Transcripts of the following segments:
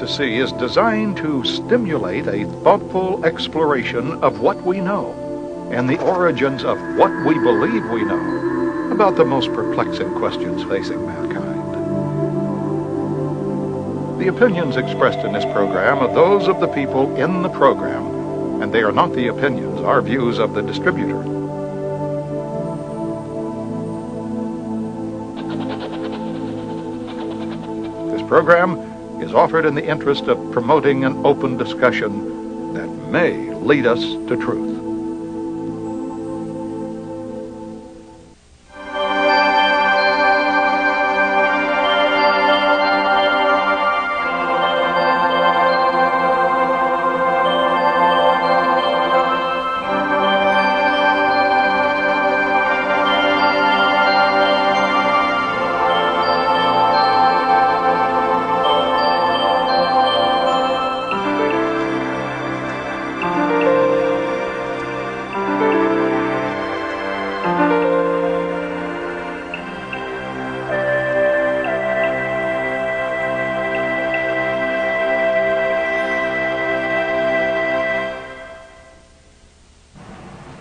to see is designed to stimulate a thoughtful exploration of what we know and the origins of what we believe we know about the most perplexing questions facing mankind. The opinions expressed in this program are those of the people in the program, and they are not the opinions or views of the distributor. This program is offered in the interest of promoting an open discussion that may lead us to truth.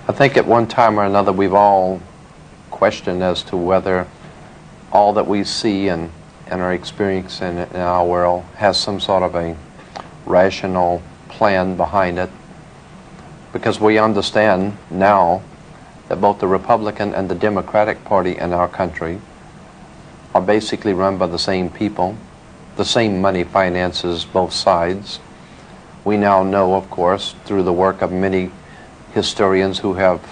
I think at one time or another we've all questioned as to whether all that we see and are experiencing in our world has some sort of a rational plan behind it, because we understand now that both the Republican and the Democratic Party in our country are basically run by the same people. The same money finances both sides. We now know, of course, through the work of many historians who have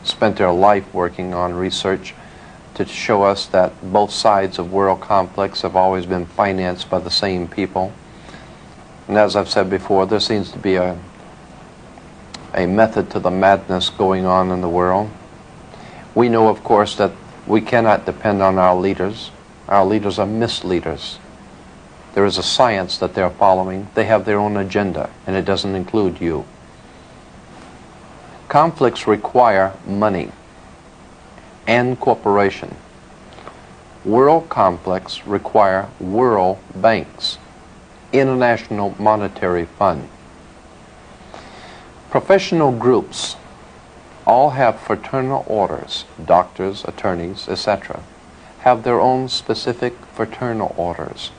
spent their life working on research to show us that both sides of world conflicts have always been financed by the same people. And as I've said before, there seems to be a method to the madness going on in the world. We know, of course, that we cannot depend on our leaders. Our leaders are misleaders. There is a science that they're following. They have their own agenda, and it doesn't include you. Conflicts require money and cooperation. World conflicts require world banks, International Monetary Fund. Professional groups all have fraternal orders. Doctors, attorneys, etc. have their own specific fraternal orders.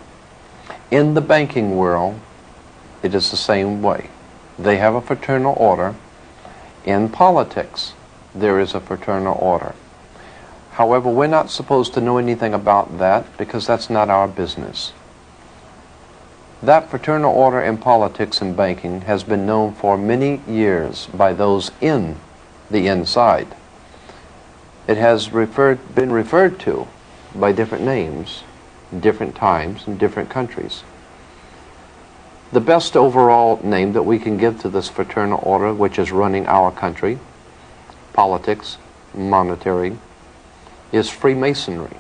In the banking world, it is the same way. They have a fraternal order. In politics, there is a fraternal order. However, we're not supposed to know anything about that because that's not our business. That fraternal order in politics and banking has been known for many years by those in the inside. It has been referred to by different names, different times, in different countries. The best overall name that we can give to this fraternal order, which is running our country, politics, monetary, is Freemasonry.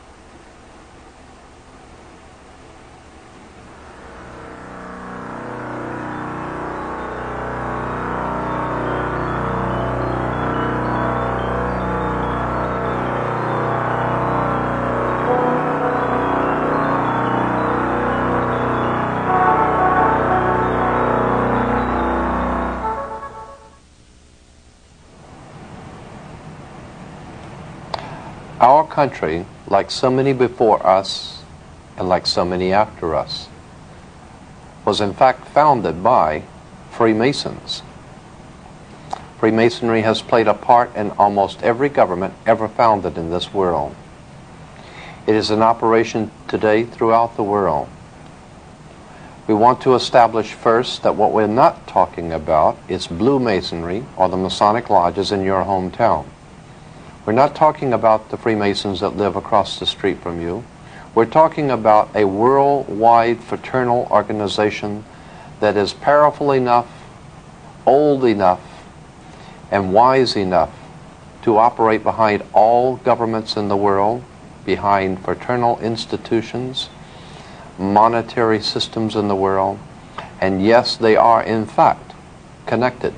Our country, like so many before us, and like so many after us, was in fact founded by Freemasons. Freemasonry has played a part in almost every government ever founded in this world. It is in operation today throughout the world. We want to establish first that what we're not talking about is Blue Masonry or the Masonic lodges in your hometown. We're not talking about the Freemasons that live across the street from you. We're talking about a worldwide fraternal organization that is powerful enough, old enough, and wise enough to operate behind all governments in the world, behind fraternal institutions, monetary systems in the world, and yes, they are in fact connected.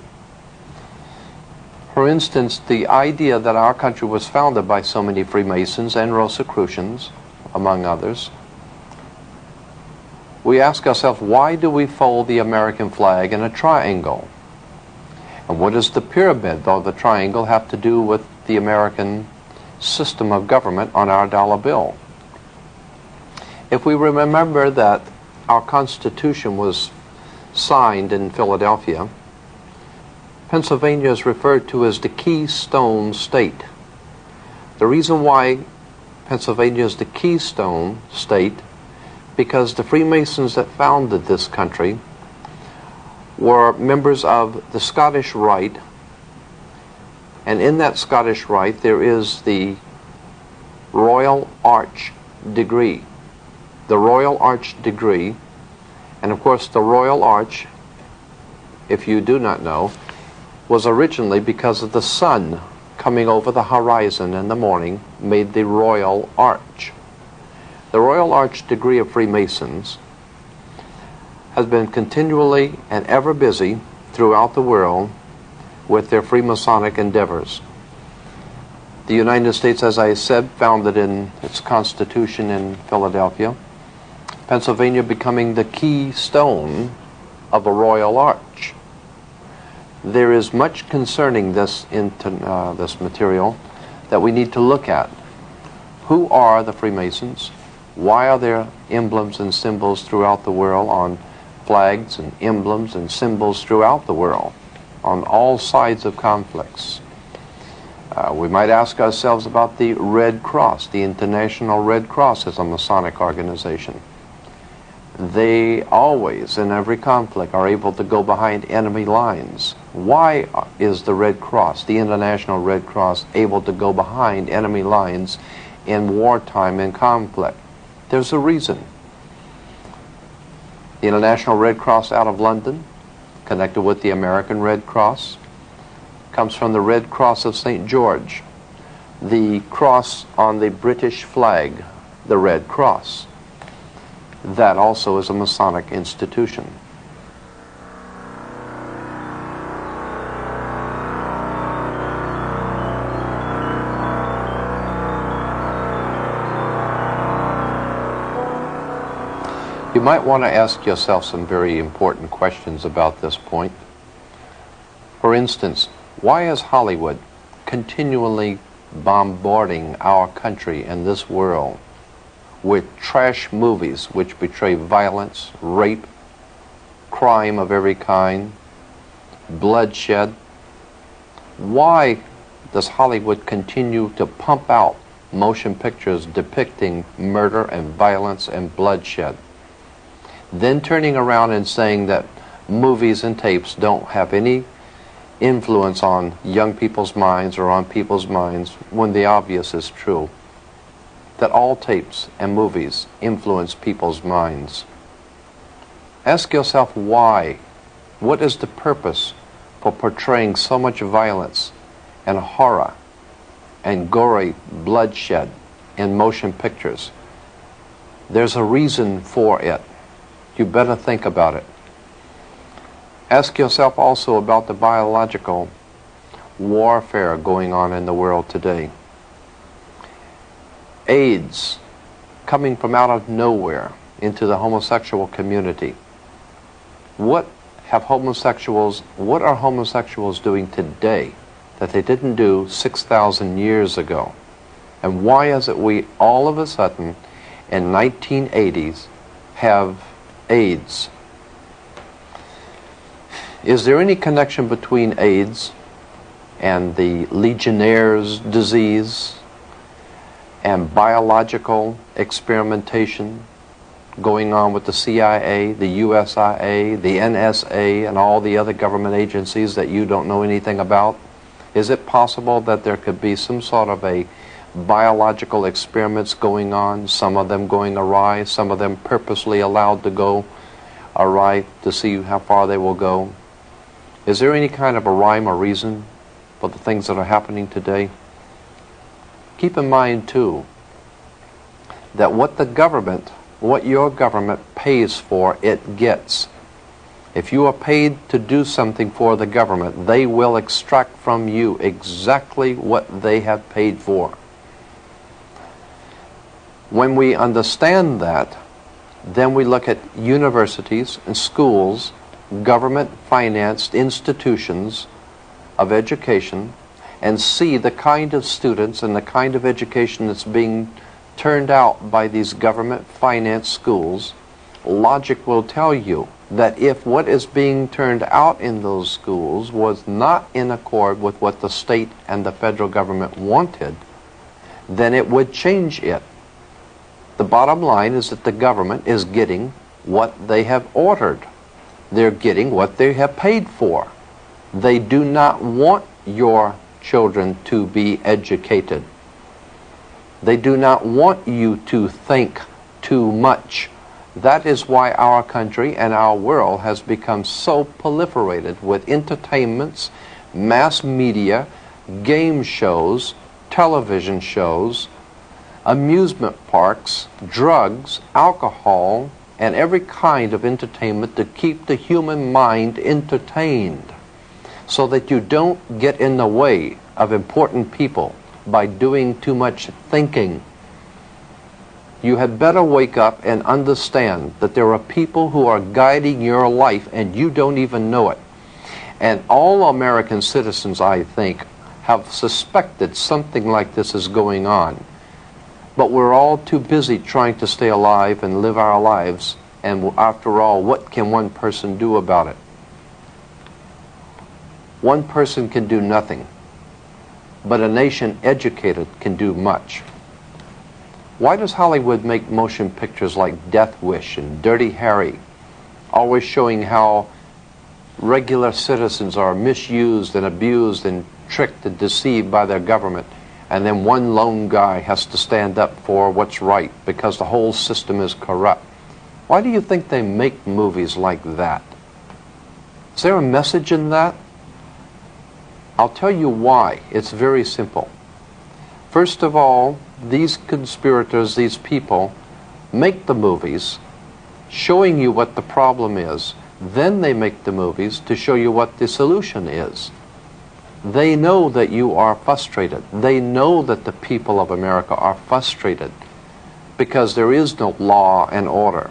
For instance, the idea that our country was founded by so many Freemasons and Rosicrucians, among others, we ask ourselves, why do we fold the American flag in a triangle? And what does the pyramid or the triangle have to do with the American system of government on our dollar bill? If we remember that our Constitution was signed in Philadelphia, Pennsylvania is referred to as the Keystone State. The reason why Pennsylvania is the Keystone State, because the Freemasons that founded this country were members of the Scottish Rite, and in that Scottish Rite there is the Royal Arch degree. The Royal Arch degree, and of course the Royal Arch, if you do not know, was originally because of the sun coming over the horizon in the morning made the Royal Arch. The Royal Arch degree of Freemasons has been continually and ever busy throughout the world with their Freemasonic endeavors. The United States, as I said, founded in its Constitution in Philadelphia. Pennsylvania becoming the keystone of a Royal Arch. There is much concerning this material that we need to look at. Who are the Freemasons? Why are there emblems and symbols throughout the world on flags and emblems and symbols throughout the world on all sides of conflicts? We might ask ourselves about the Red Cross. The International Red Cross is a Masonic organization. They always, in every conflict, are able to go behind enemy lines. Why is the Red Cross, the International Red Cross, able to go behind enemy lines in wartime and conflict? There's a reason. The International Red Cross out of London, connected with the American Red Cross, comes from the Red Cross of St. George, the cross on the British flag, the Red Cross. That also is a Masonic institution. You might want to ask yourself some very important questions about this point. For instance, why is Hollywood continually bombarding our country and this world with trash movies which portray violence, rape, crime of every kind, bloodshed? Why does Hollywood continue to pump out motion pictures depicting murder and violence and bloodshed, then turning around and saying that movies and tapes don't have any influence on young people's minds or on people's minds, when the obvious is true, that all tapes and movies influence people's minds? Ask yourself why. What is the purpose for portraying so much violence and horror and gory bloodshed in motion pictures? There's a reason for it. You better think about it. Ask yourself also about the biological warfare going on in the world today. AIDS coming from out of nowhere into the homosexual community. What are homosexuals doing today that they didn't do 6,000 years ago? And why is it we all of a sudden in 1980s have AIDS? Is there any connection between AIDS and the Legionnaire's disease and biological experimentation going on with the CIA, the USIA, the NSA, and all the other government agencies that you don't know anything about? Is it possible that there could be some sort of a biological experiments going on, some of them going awry, some of them purposely allowed to go awry to see how far they will go? Is there any kind of a rhyme or reason for the things that are happening today? Keep in mind too that what your government pays for, it gets. If you are paid to do something for the government, they will extract from you exactly what they have paid for. When we understand that, Then we look at universities and schools, government-financed institutions of education, and see the kind of students and the kind of education that's being turned out by these government-financed schools. Logic will tell you that if what is being turned out in those schools was not in accord with what the state and the federal government wanted, then it would change it. The bottom line is that the government is getting what they have ordered. They're getting what they have paid for. They do not want your children to be educated. They do not want you to think too much. That is why our country and our world has become so proliferated with entertainments, mass media, game shows, television shows, amusement parks, drugs, alcohol, and every kind of entertainment to keep the human mind entertained, so that you don't get in the way of important people by doing too much thinking. You had better wake up and understand that there are people who are guiding your life and you don't even know it. And all American citizens, I think, have suspected something like this is going on. But we're all too busy trying to stay alive and live our lives. And after all, what can one person do about it? One person can do nothing, but a nation educated can do much. Why does Hollywood make motion pictures like Death Wish and Dirty Harry, always showing how regular citizens are misused and abused and tricked and deceived by their government, and then one lone guy has to stand up for what's right because the whole system is corrupt? Why do you think they make movies like that? Is there a message in that? I'll tell you why. It's very simple. First of all, these conspirators, these people, make the movies showing you what the problem is. Then they make the movies to show you what the solution is. They know that you are frustrated. They know that the people of America are frustrated because there is no law and order.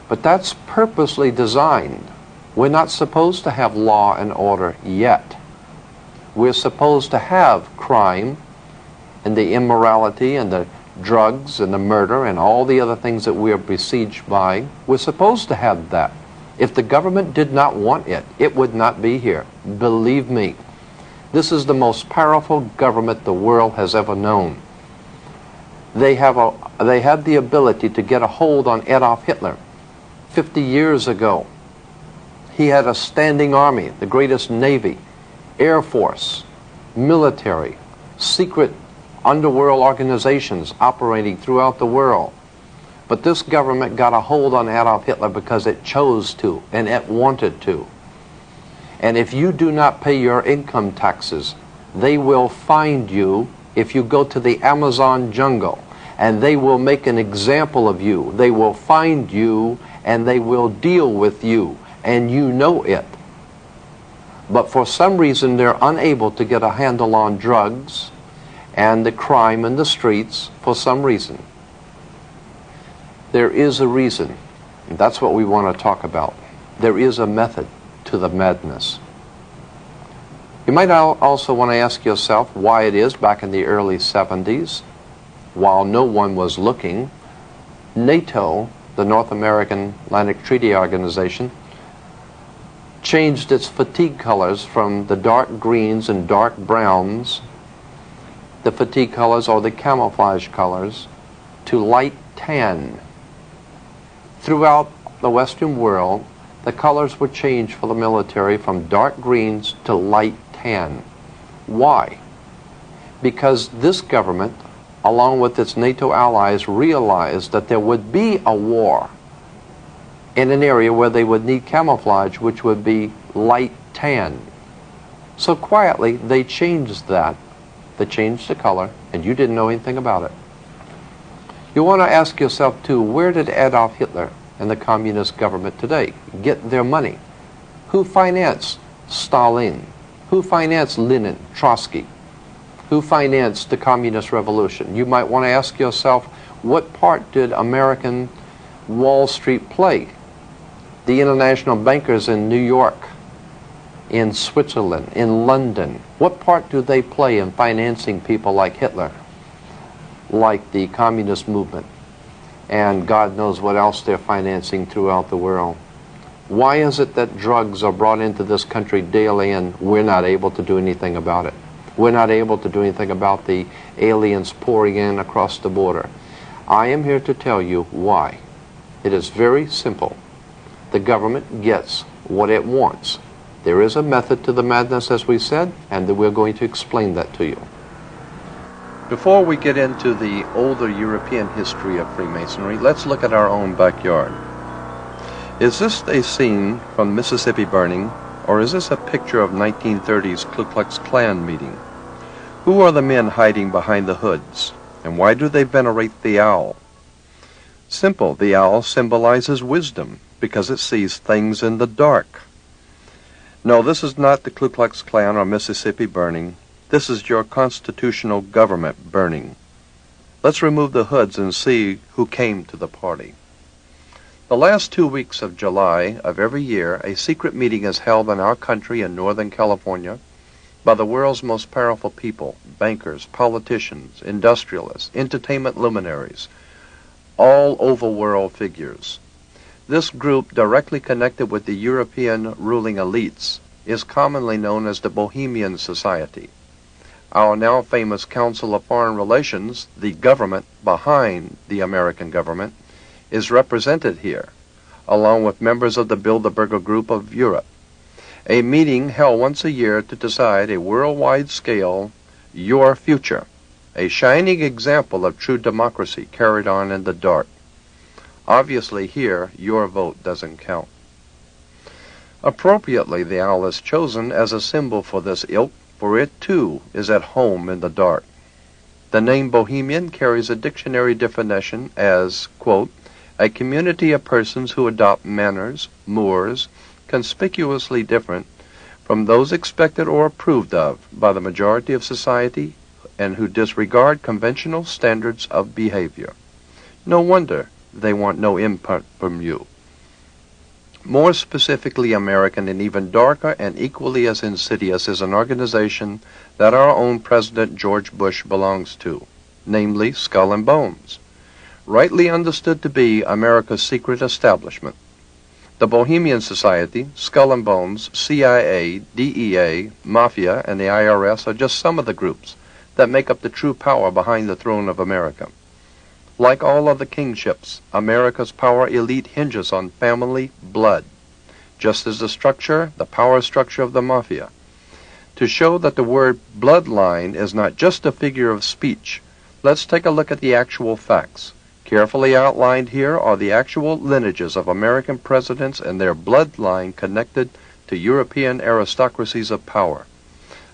But that's purposely designed. We're not supposed to have law and order yet. We're supposed to have crime and the immorality and the drugs and the murder and all the other things that we are besieged by. We're supposed to have that. If the government did not want it, it would not be here. Believe me. This is the most powerful government the world has ever known. They had the ability to get a hold on Adolf Hitler 50 years ago. He had a standing army, the greatest navy, air force, military, secret underworld organizations operating throughout the world. But this government got a hold on Adolf Hitler because it chose to and it wanted to. And if you do not pay your income taxes, they will find you if you go to the Amazon jungle, and they will make an example of you. They will find you and they will deal with you, and you know it. But for some reason they're unable to get a handle on drugs and the crime in the streets for some reason. There is a reason, and that's what we want to talk about. There is a method to the madness. You might also want to ask yourself why it is back in the early 70s, while no one was looking, NATO, the North American Atlantic Treaty Organization, changed its fatigue colors from the dark greens and dark browns, the fatigue colors or the camouflage colors, to light tan. Throughout the Western world, the colors were changed for the military from dark greens to light tan. Why? Because this government, along with its NATO allies, realized that there would be a war in an area where they would need camouflage, which would be light tan. So quietly, they changed that. They changed the color, and you didn't know anything about it. You want to ask yourself, too, where did Adolf Hitler and the communist government today get their money? Who financed Stalin? Who financed Lenin, Trotsky? Who financed the communist revolution? You might want to ask yourself, what part did American Wall Street play? The international bankers in New York, in Switzerland, in London, what part do they play in financing people like Hitler, like the communist movement, and God knows what else they're financing throughout the world? Why is it that drugs are brought into this country daily and we're not able to do anything about it? We're not able to do anything about the aliens pouring in across the border. I am here to tell you why. It is very simple. The government gets what it wants. There is a method to the madness, as we said, and we're going to explain that to you. Before we get into the older European history of Freemasonry, let's look at our own backyard. Is this a scene from Mississippi burning, or is this a picture of 1930s Ku Klux Klan meeting? Who are the men hiding behind the hoods, and why do they venerate the owl? Simple, the owl symbolizes wisdom, because it sees things in the dark. No, this is not the Ku Klux Klan or Mississippi burning. This is your constitutional government burning. Let's remove the hoods and see who came to the party. The last 2 weeks of July of every year, a secret meeting is held in our country in Northern California by the world's most powerful people, bankers, politicians, industrialists, entertainment luminaries, all overworld figures. This group, directly connected with the European ruling elites, is commonly known as the Bohemian Society. Our now famous Council of Foreign Relations, the government behind the American government, is represented here, along with members of the Bilderberger Group of Europe. A meeting held once a year to decide a worldwide scale, your future, a shining example of true democracy carried on in the dark. Obviously here, your vote doesn't count. Appropriately, the owl is chosen as a symbol for this ilk, for it too is at home in the dark. The name Bohemian carries a dictionary definition as, quote, a community of persons who adopt manners, mores, conspicuously different from those expected or approved of by the majority of society and who disregard conventional standards of behavior. No wonder they want no input from you. More specifically American and even darker and equally as insidious is an organization that our own President George Bush belongs to, namely Skull and Bones, rightly understood to be America's secret establishment. The Bohemian Society, Skull and Bones, CIA, DEA, Mafia, and the IRS are just some of the groups that make up the true power behind the throne of America. Like all other kingships, America's power elite hinges on family blood, just as the power structure of the Mafia. To show that the word bloodline is not just a figure of speech, let's take a look at the actual facts. Carefully outlined here are the actual lineages of American presidents and their bloodline connected to European aristocracies of power.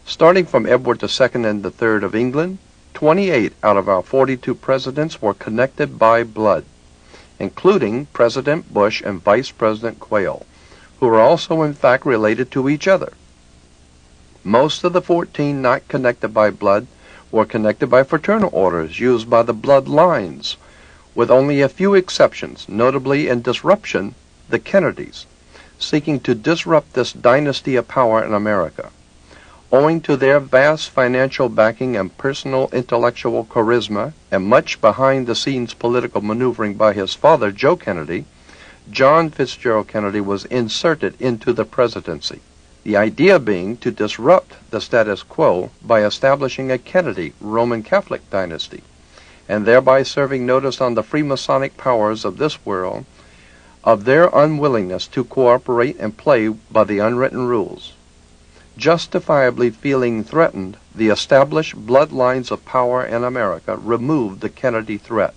Starting from Edward II and III of England, 28 out of our 42 presidents were connected by blood, including President Bush and Vice President Quayle, who are also in fact related to each other. Most of the 14 not connected by blood were connected by fraternal orders used by the bloodlines, with only a few exceptions, notably in disruption, the Kennedys, seeking to disrupt this dynasty of power in America. Owing to their vast financial backing and personal intellectual charisma and much behind-the-scenes political maneuvering by his father, Joe Kennedy, John Fitzgerald Kennedy was inserted into the presidency, the idea being to disrupt the status quo by establishing a Kennedy Roman Catholic dynasty, and thereby serving notice on the Freemasonic powers of this world of their unwillingness to cooperate and play by the unwritten rules. Justifiably feeling threatened, the established bloodlines of power in America removed the Kennedy threat.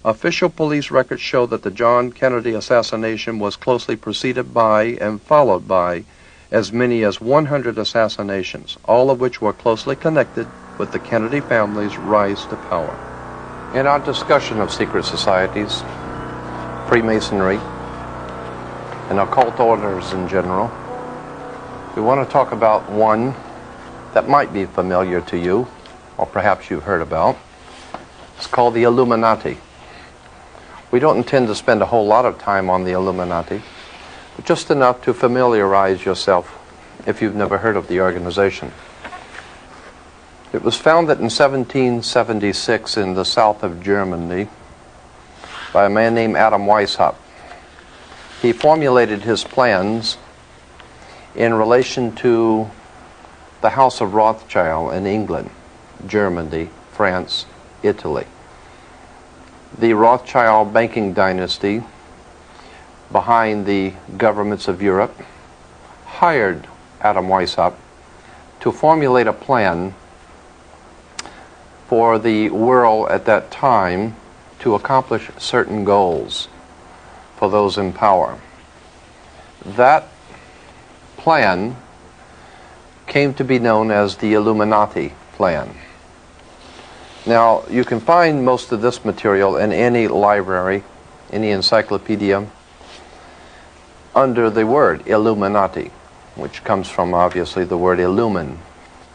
Official police records show that the John Kennedy assassination was closely preceded by and followed by as many as 100 assassinations, all of which were closely connected with the Kennedy family's rise to power. In our discussion of secret societies, Freemasonry, and occult orders in general, we want to talk about one that might be familiar to you, or perhaps you've heard about. It's called the Illuminati. We don't intend to spend a whole lot of time on the Illuminati, but just enough to familiarize yourself if you've never heard of the organization. It was founded in 1776 in the south of Germany by a man named Adam Weishaupt. He formulated his plans in relation to the House of Rothschild in England, Germany, France, Italy. The Rothschild banking dynasty behind the governments of Europe hired Adam Weishaupt to formulate a plan for the world at that time to accomplish certain goals for those in power. That plan came to be known as the Illuminati plan. Now, you can find most of this material in any library, any encyclopedia, under the word Illuminati, which comes from, obviously, the word illumine,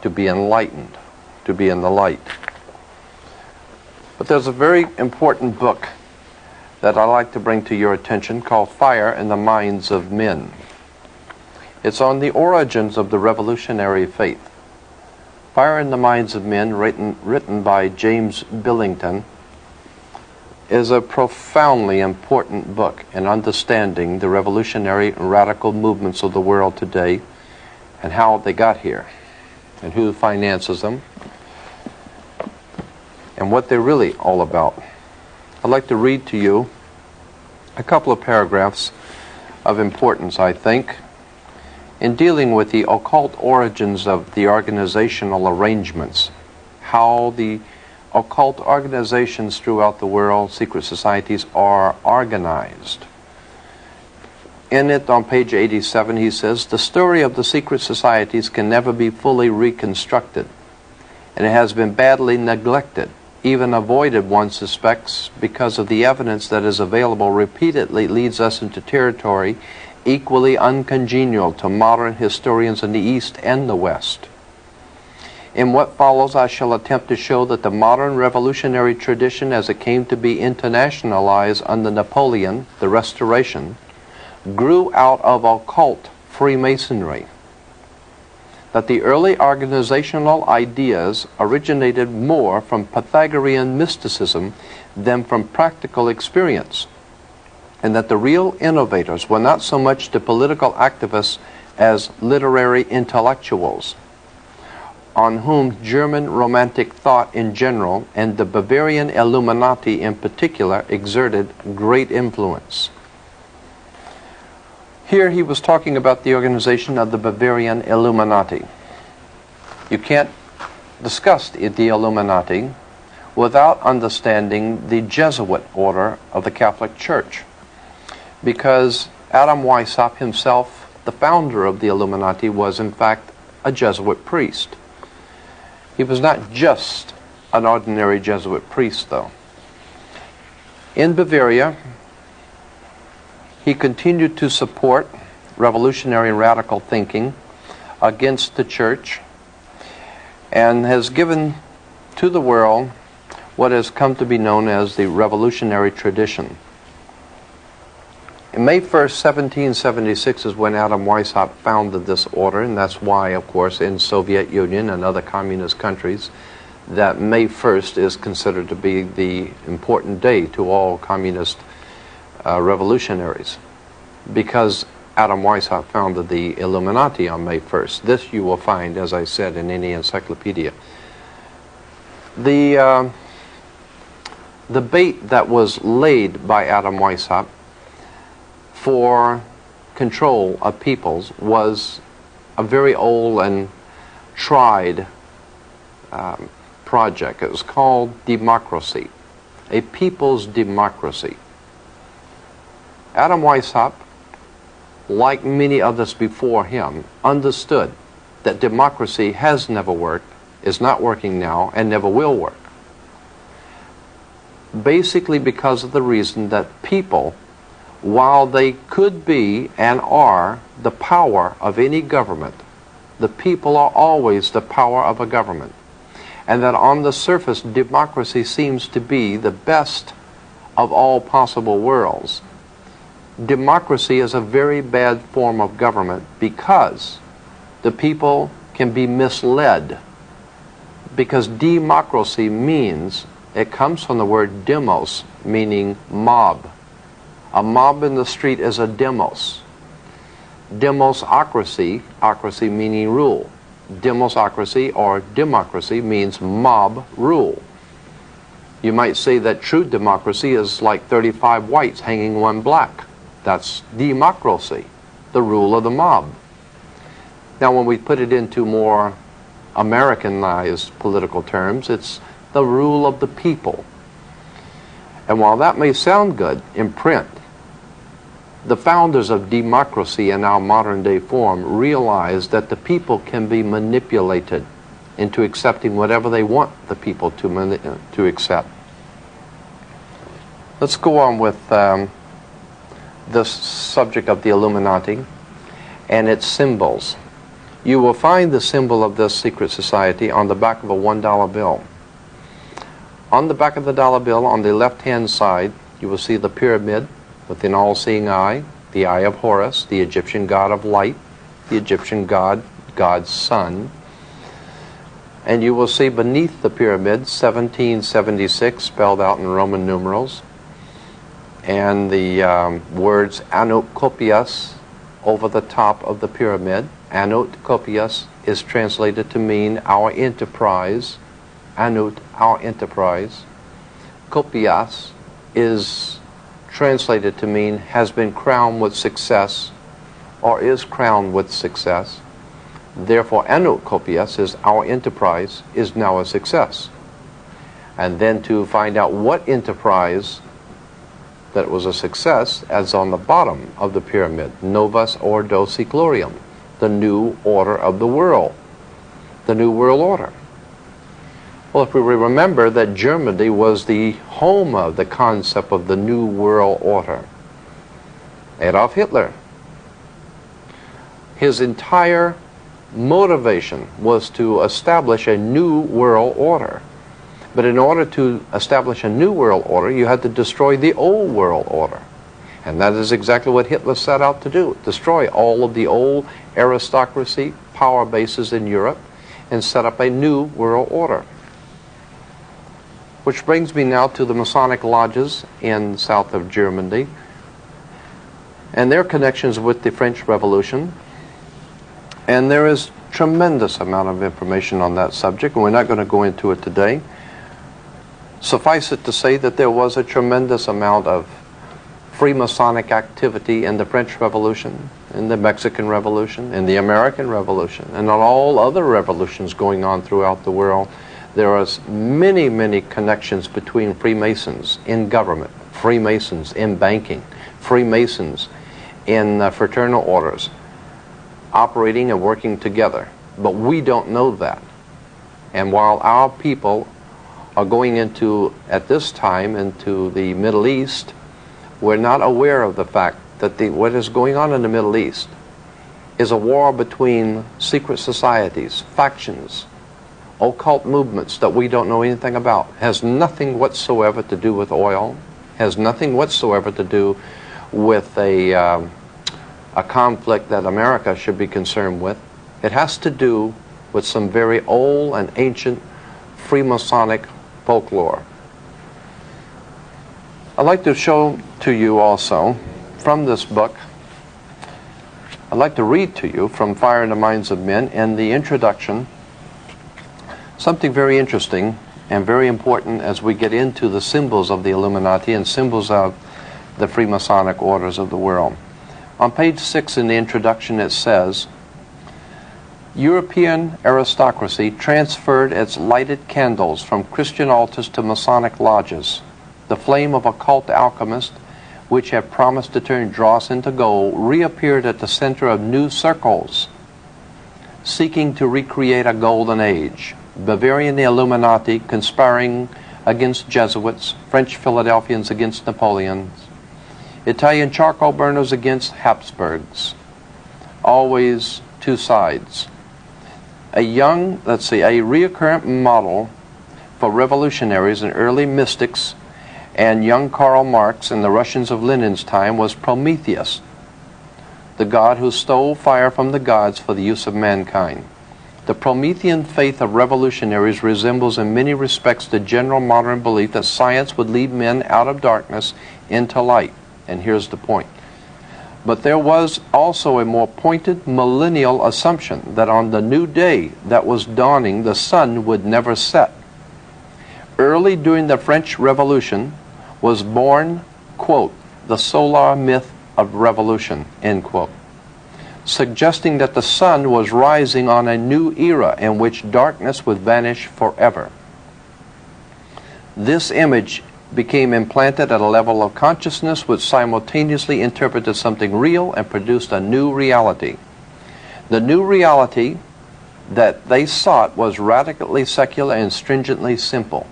to be enlightened, to be in the light. But there's a very important book that I'd like to bring to your attention called Fire in the Minds of Men. It's on the origins of the revolutionary faith. Fire in the Minds of Men, written by James Billington, is a profoundly important book in understanding the revolutionary and radical movements of the world today and how they got here and who finances them and what they're really all about. I'd like to read to you a couple of paragraphs of importance, I think, in dealing with the occult origins of the organizational arrangements, how the occult organizations throughout the world, secret societies, are organized. In it, on page 87, he says, "The story of the secret societies can never be fully reconstructed, and it has been badly neglected, even avoided, one suspects, because of the evidence that is available repeatedly leads us into territory equally uncongenial to modern historians in the East and the West. In what follows, I shall attempt to show that the modern revolutionary tradition as it came to be internationalized under Napoleon, the Restoration, grew out of occult Freemasonry, that the early organizational ideas originated more from Pythagorean mysticism than from practical experience, and that the real innovators were not so much the political activists as literary intellectuals, on whom German Romantic thought in general and the Bavarian Illuminati in particular exerted great influence." Here he was talking about the organization of the Bavarian Illuminati. You can't discuss the Illuminati without understanding the Jesuit order of the Catholic Church, because Adam Weishaupt himself, the founder of the Illuminati, was in fact a Jesuit priest. He was not just an ordinary Jesuit priest, though. In Bavaria, he continued to support revolutionary and radical thinking against the church and has given to the world what has come to be known as the revolutionary tradition. May 1st, 1776 is when Adam Weishaupt founded this order, and that's why, of course, in Soviet Union and other communist countries, that May 1st is considered to be the important day to all communist revolutionaries, because Adam Weishaupt founded the Illuminati on May 1st. This you will find, as I said, in any encyclopedia. The bait that was laid by Adam Weishaupt for control of peoples was a very old and tried project. It was called democracy, a people's democracy. Adam Weishaupt, like many others before him, understood that democracy has never worked, is not working now, and never will work. Basically because of the reason that people, while they could be and are the power of any government, the people are always the power of a government. And that on the surface, democracy seems to be the best of all possible worlds. Democracy is a very bad form of government because the people can be misled. Because democracy means, it comes from the word demos, meaning mob. A mob in the street is a demos. Demosocracy, ocracy meaning rule. Demosocracy or democracy means mob rule. You might say that true democracy is like 35 whites hanging one black. That's democracy, the rule of the mob. Now when we put it into more Americanized political terms, it's the rule of the people. And while that may sound good in print, the founders of democracy in our modern day form realized that the people can be manipulated into accepting whatever they want the people to accept. Let's go on with this subject of the Illuminati and its symbols. You will find the symbol of this secret society on the back of a $1 bill. On the back of the dollar bill, on the left-hand side, you will see the pyramid with an all-seeing eye, the eye of Horus, the Egyptian god of light, the Egyptian god, God's son. And you will see beneath the pyramid 1776 spelled out in Roman numerals, and the words Anot Kopias over the top of the pyramid. Anot Kopias is translated to mean our enterprise. Anut, our enterprise. Kopias is translated to mean has been crowned with success or is crowned with success. Therefore, Anut Kopias is our enterprise is now a success. And then to find out what enterprise that was a success, as on the bottom of the pyramid, Novus Ordo Seclorium, the new order of the world, the new world order. Well, if we remember that Germany was the home of the concept of the new world order, Adolf Hitler, his entire motivation was to establish a new world order. But in order to establish a new world order, you had to destroy the old world order. And that is exactly what Hitler set out to do, destroy all of the old aristocracy, power bases in Europe, and set up a new world order. Which brings me now to the Masonic lodges in south of Germany and their connections with the French Revolution. And there is tremendous amount of information on that subject, and we're not going to go into it today. Suffice it to say that there was a tremendous amount of Freemasonic activity in the French Revolution, in the Mexican Revolution, in the American Revolution, and on all other revolutions going on throughout the world. There are many, many connections between Freemasons in government, Freemasons in banking, Freemasons in fraternal orders, operating and working together. But we don't know that. And while our people are going into, at this time, into the Middle East, we're not aware of the fact that what is going on in the Middle East is a war between secret societies, factions, occult movements that we don't know anything about. Has nothing whatsoever to do with oil, has nothing whatsoever to do with a conflict that America should be concerned with. It has to do with some very old and ancient Freemasonic folklore. I'd like to show to you also from this book, I'd like to read to you from Fire in the Minds of Men in the introduction, something very interesting and very important as we get into the symbols of the Illuminati and symbols of the Freemasonic orders of the world. On page 6 in the introduction it says, European aristocracy transferred its lighted candles from Christian altars to Masonic lodges. The flame of occult alchemists, which have promised to turn dross into gold, reappeared at the center of new circles, seeking to recreate a golden age. Bavarian Illuminati conspiring against Jesuits, French Philadelphians against Napoleons, Italian charcoal burners against Habsburgs. Always two sides. A reoccurrent model for revolutionaries and early mystics And young Karl Marx and the Russians of Lenin's time was Prometheus, the god who stole fire from the gods for the use of mankind. The Promethean faith of revolutionaries resembles in many respects the general modern belief that science would lead men out of darkness into light. And here's the point. But there was also a more pointed millennial assumption that on the new day that was dawning, the sun would never set. Early during the French Revolution was born, quote, the solar myth of revolution, end quote, suggesting that the sun was rising on a new era in which darkness would vanish forever. This image became implanted at a level of consciousness which simultaneously interpreted something real and produced a new reality. The new reality that they sought was radically secular and stringently simple.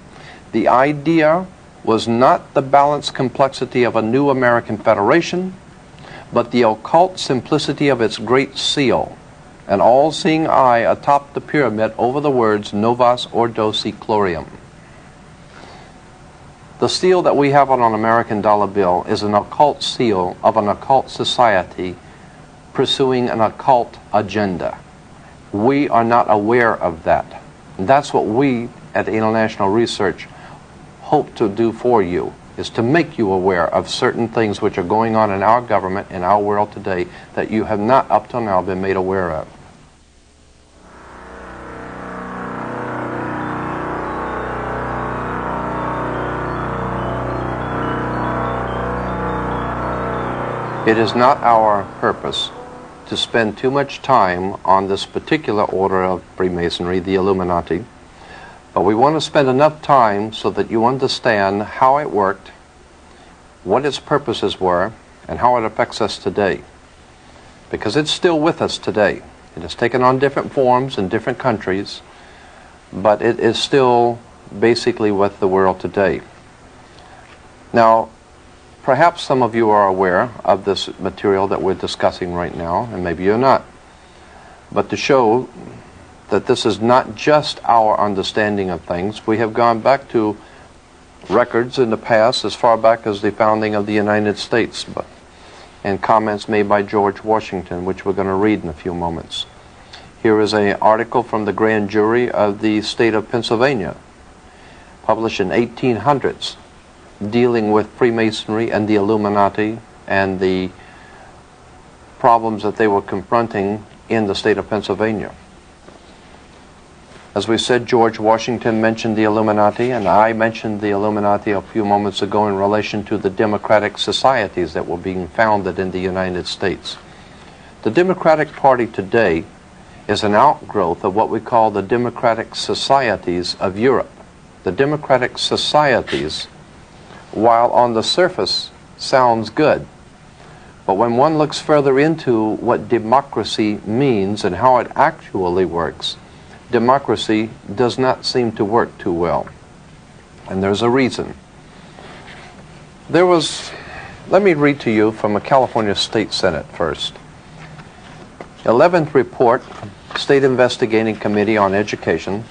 The idea was not the balanced complexity of a new American federation, but the occult simplicity of its great seal, an all-seeing eye atop the pyramid over the words Novus Ordo Seclorum. The seal that we have on an American dollar bill is an occult seal of an occult society pursuing an occult agenda. We are not aware of that. And that's what we at International Research hope to do for you, is to make you aware of certain things which are going on in our government, in our world today, that you have not up till now been made aware of. It is not our purpose to spend too much time on this particular order of Freemasonry, the Illuminati, but we want to spend enough time so that you understand how it worked, what its purposes were, and how it affects us today. Because it's still with us today. It has taken on different forms in different countries, but it is still basically with the world today. Now, perhaps some of you are aware of this material that we're discussing right now, and maybe you're not. But to show that this is not just our understanding of things, we have gone back to records in the past, as far back as the founding of the United States, and comments made by George Washington, which we're going to read in a few moments. Here is an article from the grand jury of the state of Pennsylvania, published in 1800s, dealing with Freemasonry and the Illuminati and the problems that they were confronting in the state of Pennsylvania. As we said, George Washington mentioned the Illuminati, and I mentioned the Illuminati a few moments ago in relation to the democratic societies that were being founded in the United States. The Democratic Party today is an outgrowth of what we call the democratic societies of Europe. The democratic societies, while on the surface sounds good, but when one looks further into what democracy means and how it actually works, democracy does not seem to work too well. And there's a reason. Let me read to you from a California State Senate first. 11th report, State Investigating Committee on Education,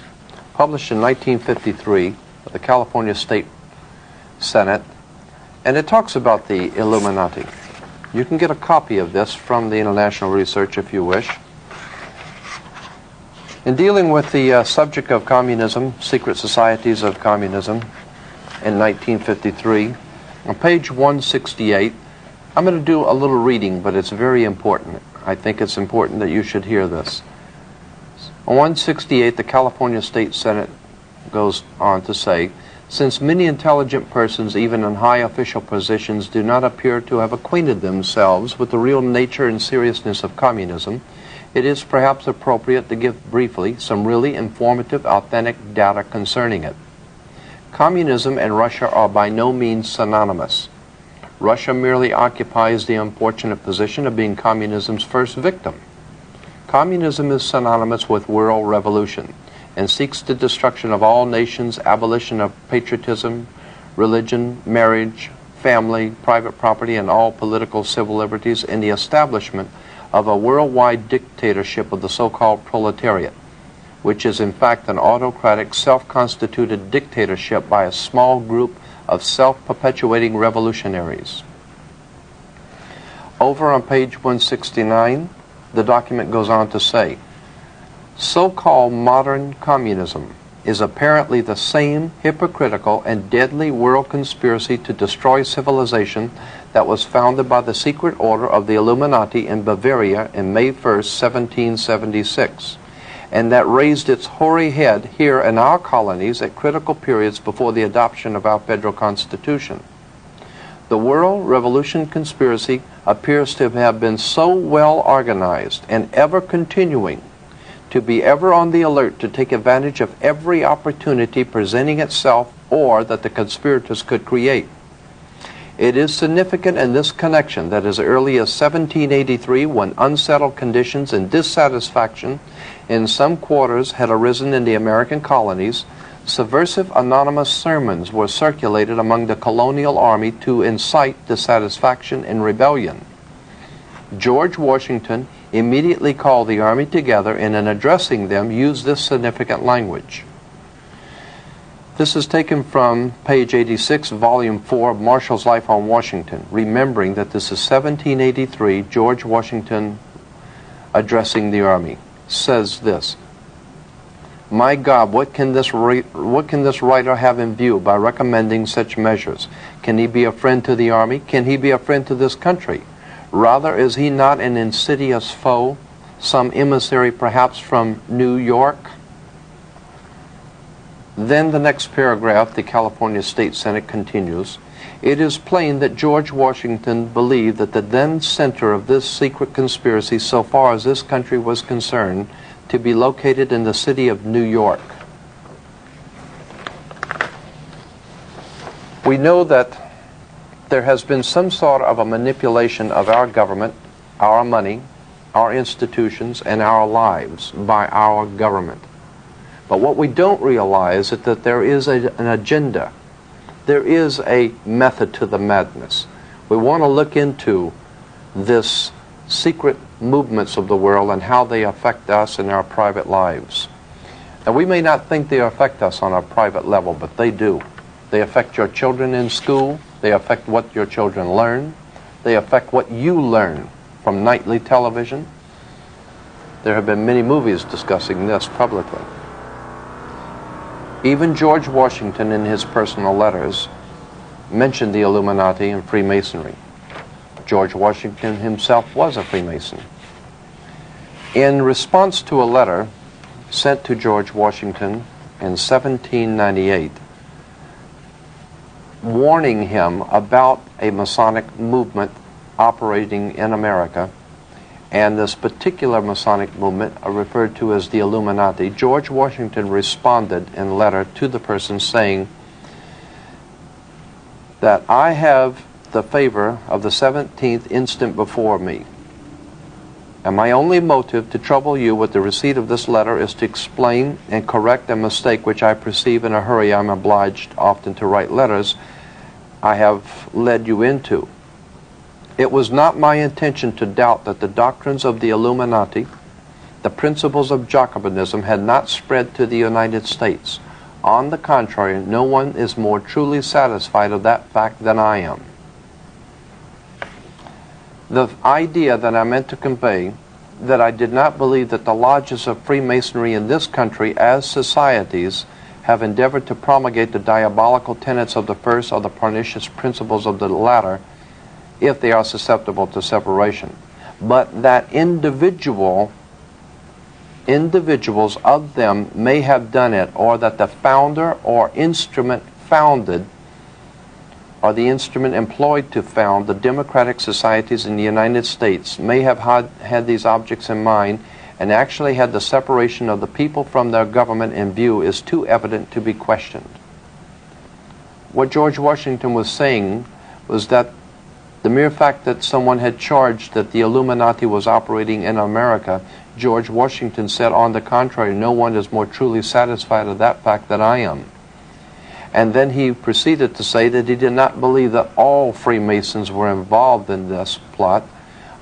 published in 1953 by the California State Senate, and it talks about the Illuminati. You can get a copy of this from the International Research if you wish. In dealing with the subject of communism, secret societies of communism, in 1953, on page 168, I'm going to do a little reading, but it's very important. I think it's important that you should hear this. On 168, the California State Senate goes on to say, since many intelligent persons, even in high official positions, do not appear to have acquainted themselves with the real nature and seriousness of communism, it is perhaps appropriate to give briefly some really informative, authentic data concerning it. Communism and Russia are by no means synonymous. Russia merely occupies the unfortunate position of being communism's first victim. Communism is synonymous with world revolution and seeks the destruction of all nations, abolition of patriotism, religion, marriage, family, private property, and all political civil liberties, and the establishment of a worldwide dictatorship of the so-called proletariat, which is in fact an autocratic, self-constituted dictatorship by a small group of self-perpetuating revolutionaries. Over on page 169, the document goes on to say, so-called modern communism is apparently the same hypocritical and deadly world conspiracy to destroy civilization that was founded by the secret order of the Illuminati in Bavaria in May 1st, 1776, and that raised its hoary head here in our colonies at critical periods before the adoption of our federal constitution. The world revolution conspiracy appears to have been so well organized and ever continuing to be ever on the alert to take advantage of every opportunity presenting itself or that the conspirators could create. It is significant in this connection that as early as 1783, when unsettled conditions and dissatisfaction in some quarters had arisen in the American colonies, subversive anonymous sermons were circulated among the colonial army to incite dissatisfaction and rebellion. George Washington immediately called the army together and in addressing them used this significant language. This is taken from page 86, volume 4 of Marshall's Life on Washington, remembering that this is 1783, George Washington addressing the army. Says this, "My God, what can this writer have in view by recommending such measures? Can he be a friend to the army? Can he be a friend to this country? Rather, is he not an insidious foe, some emissary perhaps from New York?" Then the next paragraph, the California State Senate continues, "It is plain that George Washington believed that the then center of this secret conspiracy, so far as this country was concerned, to be located in the city of New York." We know that there has been some sort of a manipulation of our government, our money, our institutions, and our lives by our government. But what we don't realize is that there is an agenda. There is a method to the madness. We want to look into this secret movements of the world and how they affect us in our private lives. And we may not think they affect us on a private level, but they do. They affect your children in school. They affect what your children learn. They affect what you learn from nightly television. There have been many movies discussing this publicly. Even George Washington in his personal letters mentioned the Illuminati and Freemasonry. George Washington himself was a Freemason. In response to a letter sent to George Washington in 1798, warning him about a Masonic movement operating in America, and this particular Masonic movement are referred to as the Illuminati, George Washington responded in a letter to the person saying that I have the favor of the 17th instant before me, and my only motive to trouble you with the receipt of this letter is to explain and correct a mistake which I perceive in a hurry. I'm obliged often to write letters I have led you into. It was not my intention to doubt that the doctrines of the Illuminati, the principles of Jacobinism, had not spread to the United States. On the contrary, no one is more truly satisfied of that fact than I am. The idea that I meant to convey, that I did not believe that the lodges of Freemasonry in this country as societies have endeavored to promulgate the diabolical tenets of the first or the pernicious principles of the latter, if they are susceptible to separation, but that individuals of them may have done it, or that the founder or instrument founded, or the instrument employed to found the democratic societies in the United States may have had these objects in mind and actually had the separation of the people from their government in view is too evident to be questioned. What George Washington was saying was that the mere fact that someone had charged that the Illuminati was operating in America, George Washington said, on the contrary, no one is more truly satisfied of that fact than I am. And then he proceeded to say that he did not believe that all Freemasons were involved in this plot,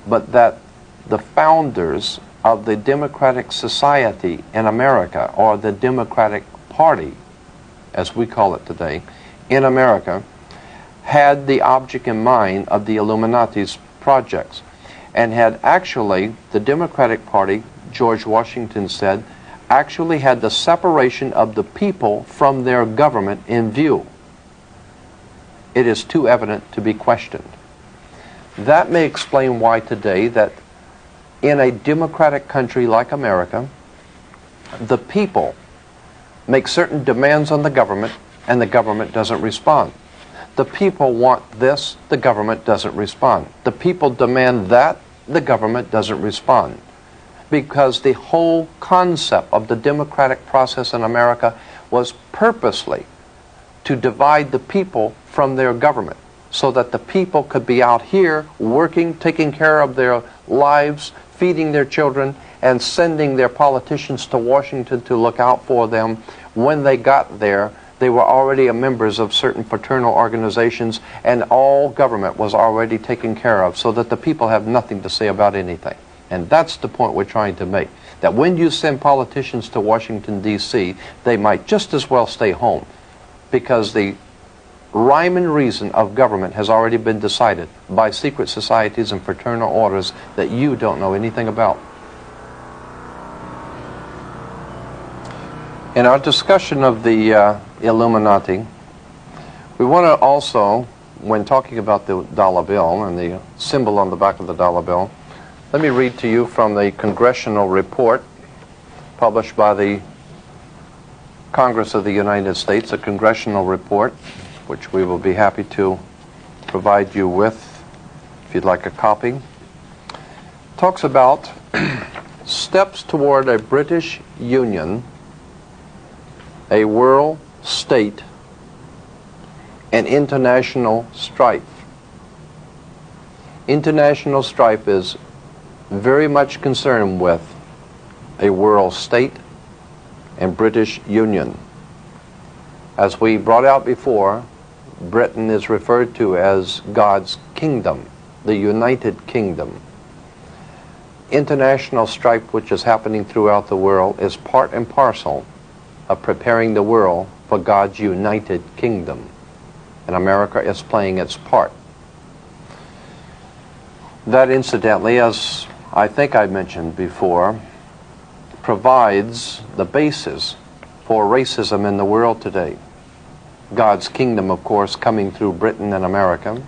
but that the founders of the Democratic Society in America, or the Democratic Party, as we call it today, in America had the object in mind of the Illuminati's projects, and had actually, the Democratic Party, George Washington said, actually had the separation of the people from their government in view. It is too evident to be questioned. That may explain why today that in a democratic country like America, the people make certain demands on the government and the government doesn't respond. The people want this, the government doesn't respond. The people demand that, the government doesn't respond. Because the whole concept of the democratic process in America was purposely to divide the people from their government, so that the people could be out here working, taking care of their lives, feeding their children, and sending their politicians to Washington to look out for them. When they got there, they were already members of certain fraternal organizations, and all government was already taken care of, so that the people have nothing to say about anything. And that's the point we're trying to make, that when you send politicians to Washington, D.C., they might just as well stay home, because the rhyme and reason of government has already been decided by secret societies and fraternal orders that you don't know anything about. In our discussion of the Illuminati, we want to also, when talking about the dollar bill and the symbol on the back of the dollar bill, let me read to you from the congressional report published by the Congress of the United States, a congressional report which we will be happy to provide you with if you'd like a copy. Talks about steps toward a British Union, a world state, and international strife. International strife is very much concerned with a world state and British Union. As we brought out before, Britain is referred to as God's kingdom, the United Kingdom. International strife, which is happening throughout the world, is part and parcel of preparing the world for God's United Kingdom. And America is playing its part. That, incidentally, as I think I mentioned before, provides the basis for racism in the world today. God's kingdom, of course, coming through Britain and America.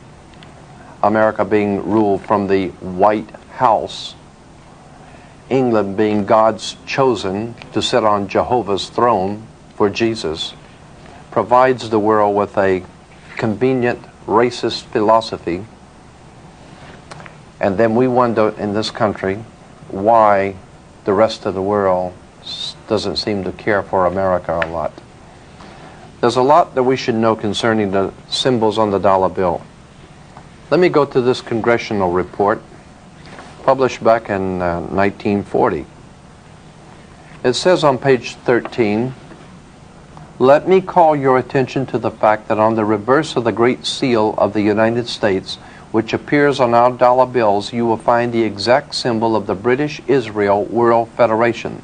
America being ruled from the White House. England being God's chosen to sit on Jehovah's throne for Jesus, provides the world with a convenient racist philosophy. And then we wonder in this country why the rest of the world doesn't seem to care for America a lot. There's a lot that we should know concerning the symbols on the dollar bill. Let me go to this congressional report published back in 1940. It says on page 13, "Let me call your attention to the fact that on the reverse of the Great Seal of the United States, which appears on our dollar bills, you will find the exact symbol of the British Israel World Federation.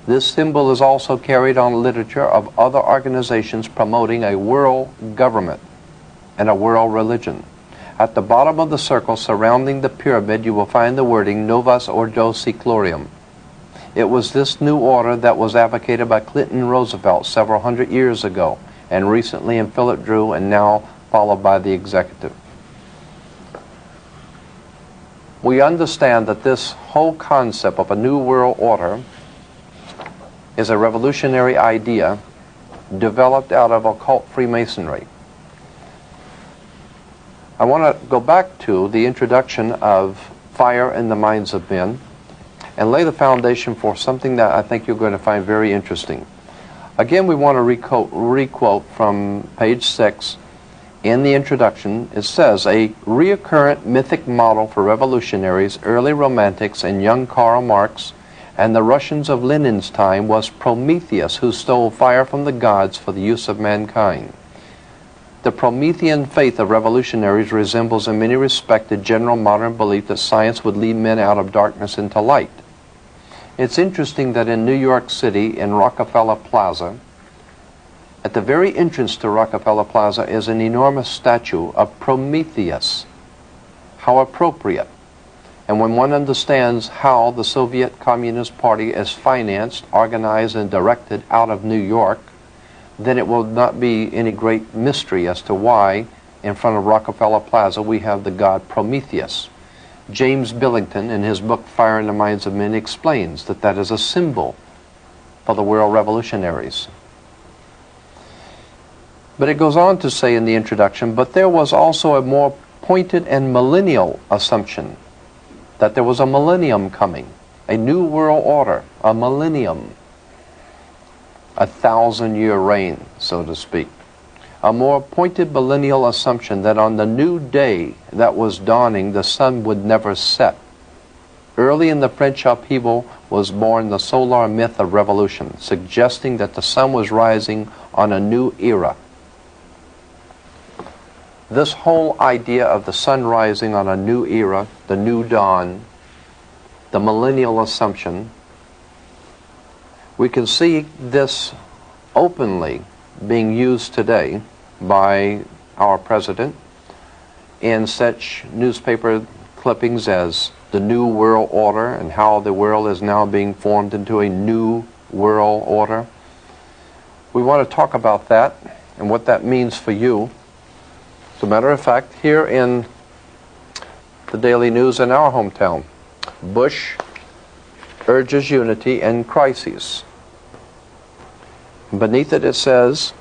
This symbol is also carried on literature of other organizations promoting a world government and a world religion. At the bottom of the circle surrounding the pyramid, you will find the wording Novus Ordo Seclorum. It was this new order that was advocated by Clinton Roosevelt several hundred years ago, and recently in Philip Drew, and now followed by the executive." We understand that this whole concept of a new world order is a revolutionary idea developed out of occult Freemasonry. I want to go back to the introduction of fire in the minds of men and lay the foundation for something that I think you're going to find very interesting. Again, we want to requote from page 6 in the introduction. It says, "A reoccurrent mythic model for revolutionaries, early romantics, and young Karl Marx, and the Russians of Lenin's time was Prometheus, who stole fire from the gods for the use of mankind. The Promethean faith of revolutionaries resembles in many respects the general modern belief that science would lead men out of darkness into light." It's interesting that in New York City, in Rockefeller Plaza, At the very entrance to Rockefeller Plaza is an enormous statue of Prometheus. How appropriate. And when one understands how the Soviet Communist Party is financed, organized, and directed out of New York, then it will not be any great mystery as to why in front of Rockefeller Plaza we have the god Prometheus. James Billington, in his book Fire in the Minds of Men, explains that that is a symbol for the world revolutionaries. But it goes on to say in the introduction, but there was also a more pointed and millennial assumption that there was a millennium coming, a new world order, a millennium, a 1,000-year reign, so to speak. A more pointed millennial assumption that on the new day that was dawning, the sun would never set. Early in the French upheaval was born the solar myth of revolution, suggesting that the sun was rising on a new era. This whole idea of the sun rising on a new era, the new dawn, the millennial assumption, we can see this openly being used today by our president in such newspaper clippings as the New World Order and how the world is now being formed into a new world order. We want to talk about that and what that means for you. As a matter of fact, here in the Daily News in our hometown, Bush urges unity and crises. Beneath it, it says,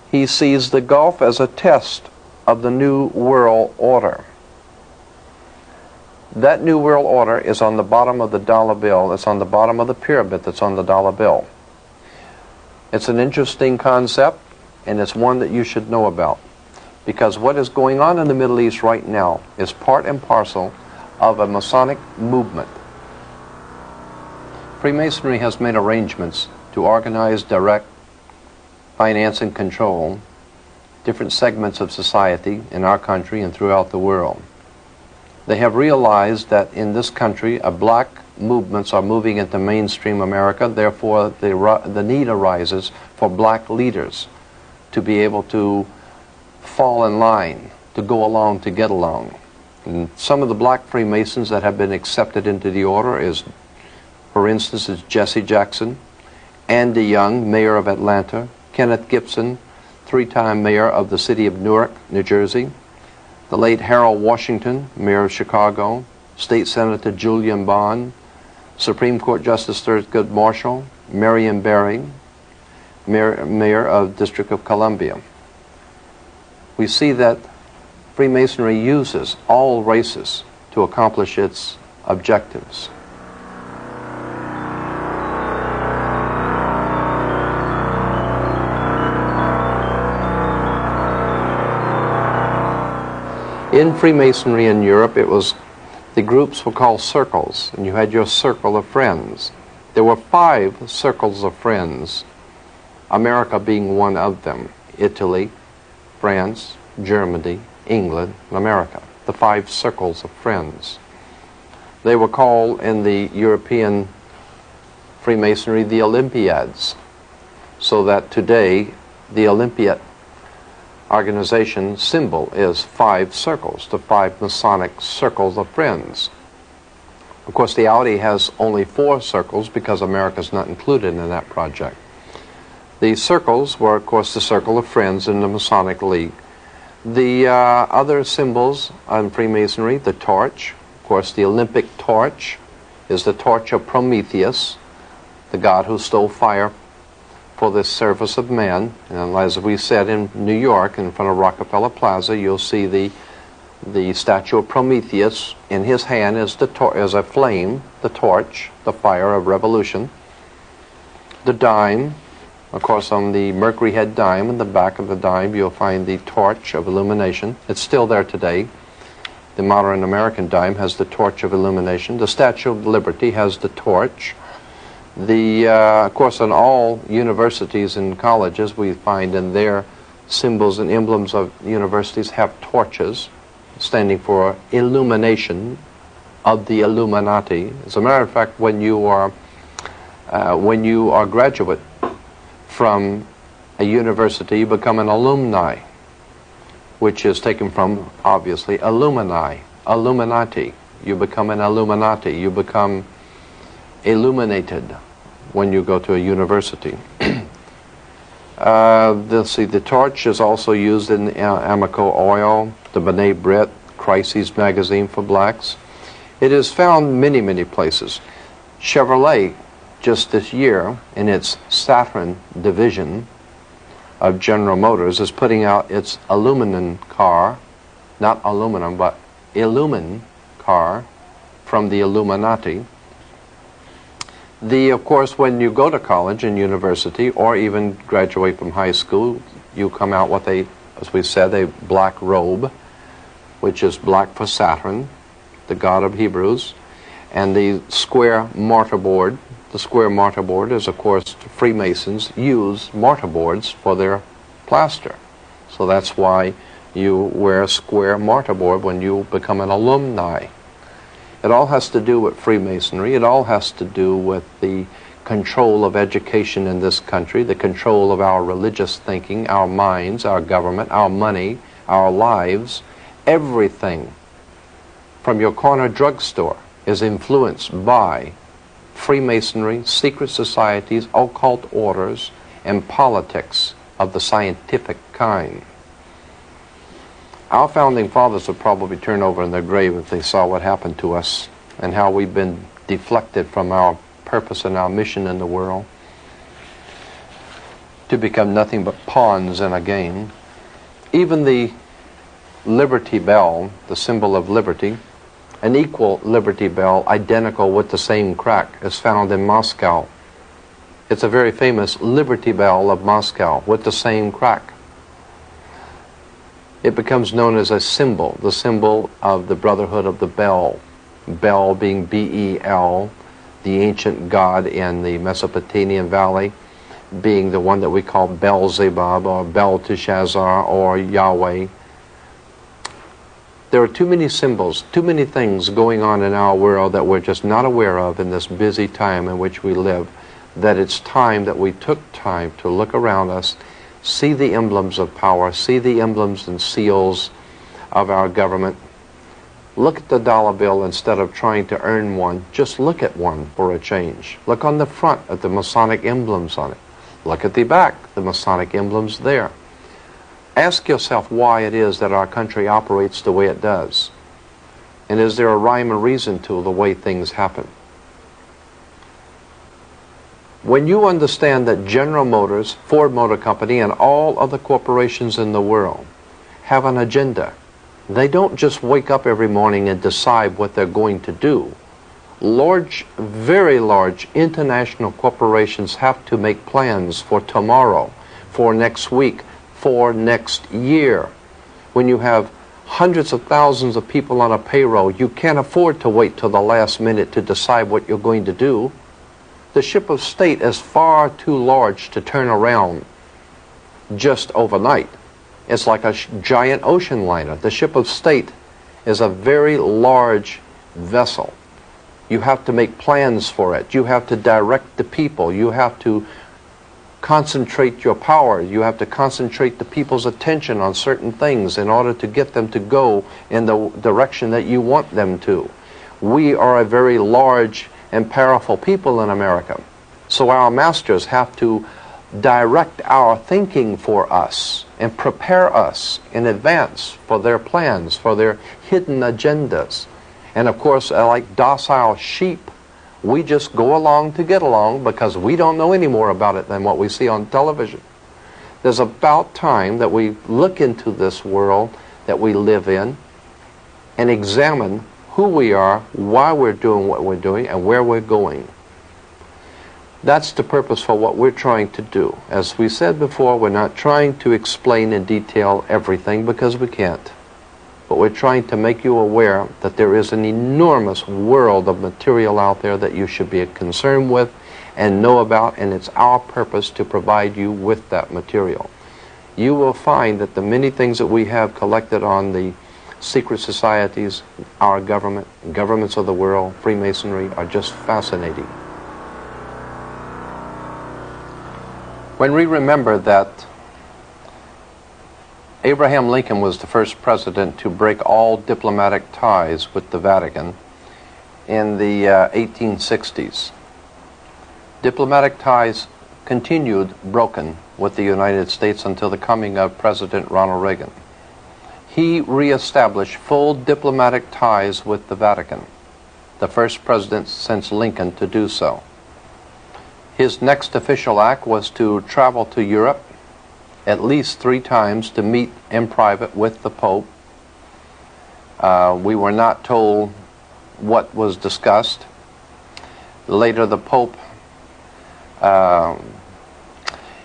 he sees the Gulf as a test of the New World Order. That New World Order is on the bottom of the dollar bill. It's on the bottom of the pyramid that's on the dollar bill. It's an interesting concept, and it's one that you should know about. Because what is going on in the Middle East right now is part and parcel of a Masonic movement. Freemasonry has made arrangements to organize, direct, finance, and control different segments of society in our country and throughout the world. They have realized that in this country, black movements are moving into mainstream America. Therefore, the need arises for black leaders to be able to fall in line, to go along, to get along. And some of the black Freemasons that have been accepted into the order is, for instance, is Jesse Jackson, Andy Young, mayor of Atlanta, Kenneth Gibson, 3-time mayor of the city of Newark, New Jersey, the late Harold Washington, mayor of Chicago, State Senator Julian Bond, Supreme Court Justice Thurgood Marshall, Marion Barry, mayor of District of Columbia. We see that Freemasonry uses all races to accomplish its objectives. In Freemasonry in Europe, the groups were called circles, and you had your circle of friends. There were 5 circles of friends, America being one of them. Italy, France, Germany, England, and America, the 5 circles of friends. They were called in the European Freemasonry the Olympiads, so that today the Olympiad organization symbol is 5 circles, the 5 Masonic circles of friends. Of course, the Audi has only 4 circles because America's not included in that project. The circles were, of course, the circle of friends in the Masonic League. The other symbols on Freemasonry, the torch, of course, the Olympic torch is the torch of Prometheus, the god who stole fire for the service of man. And as we said in New York, in front of Rockefeller Plaza, you'll see the statue of Prometheus. In his hand is a flame, the torch, the fire of revolution. The dime, of course, on the Mercury head dime, in the back of the dime, you'll find the torch of illumination. It's still there today. The modern American dime has the torch of illumination. The Statue of Liberty has the torch. Of course, in all universities and colleges, we find in their symbols and emblems of universities have torches, standing for illumination of the Illuminati. As a matter of fact, when you are graduate from a university, you become an alumni, which is taken from, obviously, Illuminati. You become an Illuminati. You become illuminated when you go to a university. The torch is also used in Amoco oil, the B'nai B'rith, Crises magazine for blacks. It is found many, many places. Chevrolet, just this year, in its Saturn division of General Motors, is putting out its aluminum car, not aluminum, but Illumin car from the Illuminati. Of course, when you go to college and university, or even graduate from high school, you come out with as we said, a black robe, which is black for Saturn, the god of Hebrews, and the square mortarboard. The square mortarboard is, of course, Freemasons use mortarboards for their plaster. So that's why you wear a square mortarboard when you become an alumni. It all has to do with Freemasonry. It all has to do with the control of education in this country, the control of our religious thinking, our minds, our government, our money, our lives. Everything from your corner drugstore is influenced by Freemasonry, secret societies, occult orders, and politics of the scientific kind. Our founding fathers would probably turn over in their grave if they saw what happened to us and how we've been deflected from our purpose and our mission in the world to become nothing but pawns in a game. Even the Liberty Bell, the symbol of liberty, an equal Liberty Bell, identical with the same crack, is found in Moscow. It's a very famous Liberty Bell of Moscow with the same crack. It becomes known as a symbol, the symbol of the Brotherhood of the Bell. Bel being B-E-L, the ancient god in the Mesopotamian Valley, being the one that we call Beelzebub or Belteshazzar or Yahweh. There are too many symbols, too many things going on in our world that we're just not aware of in this busy time in which we live, that it's time that we took time to look around us, see the emblems of power, see the emblems and seals of our government. Look at the dollar bill instead of trying to earn one. Just look at one for a change. Look on the front at the Masonic emblems on it. Look at the back, the Masonic emblems there. Ask yourself why it is that our country operates the way it does. And is there a rhyme or reason to the way things happen? When you understand that General Motors, Ford Motor Company, and all other corporations in the world have an agenda, they don't just wake up every morning and decide what they're going to do. Large, very large international corporations have to make plans for tomorrow, for next week, for next year. When you have hundreds of thousands of people on a payroll, you can't afford to wait till the last minute to decide what you're going to do. The ship of state is far too large to turn around just overnight. It's like a giant ocean liner. The ship of state is a very large vessel. You have to make plans for it. You have to direct the people. You have to concentrate your power. You have to concentrate the people's attention on certain things in order to get them to go in the direction that you want them to. We are a very large and powerful people in America. So our masters have to direct our thinking for us and prepare us in advance for their plans, for their hidden agendas. And of course, like docile sheep, we just go along to get along because we don't know any more about it than what we see on television. There's about time that we look into this world that we live in and examine who we are, why we're doing what we're doing, and where we're going. That's the purpose for what we're trying to do. As we said before, we're not trying to explain in detail everything because we can't. But we're trying to make you aware that there is an enormous world of material out there that you should be concerned with and know about, and it's our purpose to provide you with that material. You will find that the many things that we have collected on the secret societies, our government, governments of the world, Freemasonry, are just fascinating. When we remember that Abraham Lincoln was the first president to break all diplomatic ties with the Vatican in the 1860s, diplomatic ties continued broken with the United States until the coming of President Ronald Reagan. He reestablished full diplomatic ties with the Vatican, the first president since Lincoln to do so. His next official act was to travel to Europe at least 3 times to meet in private with the Pope. We were not told what was discussed. Later, the Pope